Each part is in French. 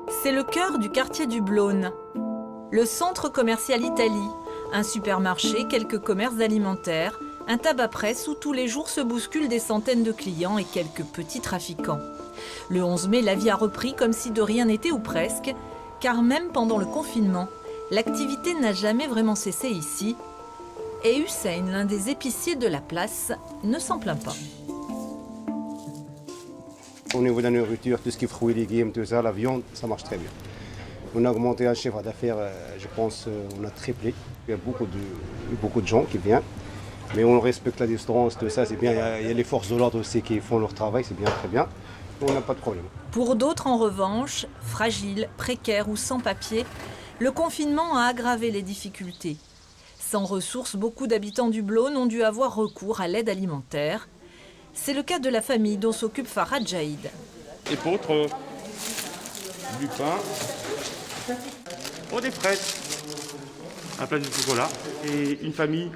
C'est le cœur du quartier du Blône. Le centre commercial Italie, un supermarché, quelques commerces alimentaires, un tabac-presse où tous les jours se bousculent des centaines de clients et quelques petits trafiquants. Le 11 mai, la vie a repris comme si de rien n'était ou presque, car même pendant le confinement, l'activité n'a jamais vraiment cessé ici. Et Hussein, l'un des épiciers de la place, ne s'en plaint pas. Au niveau de la nourriture, tout ce qui est fruits, légumes, tout ça, la viande, ça marche très bien. On a augmenté un chiffre d'affaires, je pense, on a triplé. Il y a beaucoup de gens qui viennent. Mais on respecte la distance, tout ça, c'est bien. Il y a les forces de l'ordre aussi qui font leur travail, c'est bien, très bien. On n'a pas de problème. Pour d'autres, en revanche, fragiles, précaires ou sans papier, le confinement a aggravé les difficultés. Sans ressources, beaucoup d'habitants du Blône ont dû avoir recours à l'aide alimentaire. C'est le cas de la famille dont s'occupe Farhad Jaïd. Épeautre, du pain, des fraises, un plat de chocolat et une famille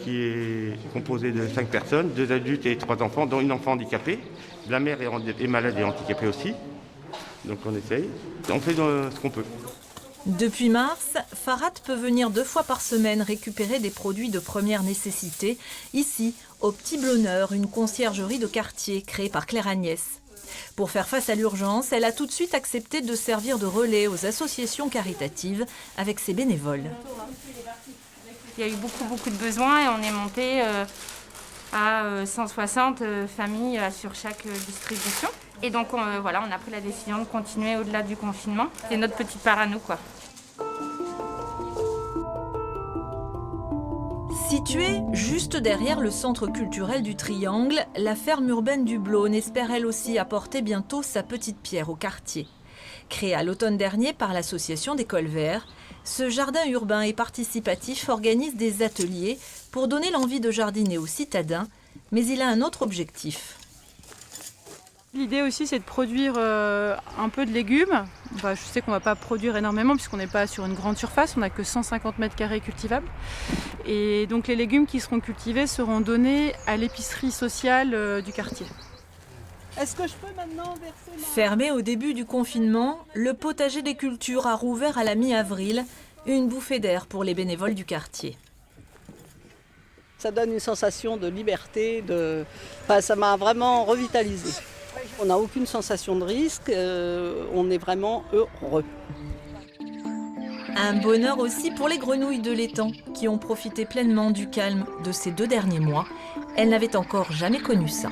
qui est composée de 5 personnes, 2 adultes et 3 enfants, dont une enfant handicapée. La mère est malade et handicapée aussi, donc on essaye. On fait ce qu'on peut. Depuis mars, Farhad peut venir 2 fois par semaine récupérer des produits de première nécessité, ici, au Petit Blôneur, une conciergerie de quartier créée par Claire Agnès. Pour faire face à l'urgence, elle a tout de suite accepté de servir de relais aux associations caritatives avec ses bénévoles. Il y a eu beaucoup de besoins et on est monté à 160 familles sur chaque distribution. Et donc on a pris la décision de continuer au-delà du confinement. C'est notre petite part à nous, quoi. Située juste derrière le centre culturel du Triangle, la ferme urbaine du Blône espère elle aussi apporter bientôt sa petite pierre au quartier. Créé à l'automne dernier par l'association des Cols Verts, ce jardin urbain et participatif organise des ateliers pour donner l'envie de jardiner aux citadins, mais il a un autre objectif. L'idée aussi, c'est de produire un peu de légumes. Je sais qu'on ne va pas produire énormément puisqu'on n'est pas sur une grande surface, on n'a que 150 mètres carrés cultivables. Et donc les légumes qui seront cultivés seront donnés à l'épicerie sociale du quartier. Est-ce que je peux maintenant verser Fermé au début du confinement, le potager des cultures a rouvert à la mi-avril, une bouffée d'air pour les bénévoles du quartier. Ça donne une sensation de liberté, ça m'a vraiment revitalisée. On n'a aucune sensation de risque, on est vraiment heureux. Un bonheur aussi pour les grenouilles de l'étang qui ont profité pleinement du calme de ces 2 derniers mois. Elles n'avaient encore jamais connu ça.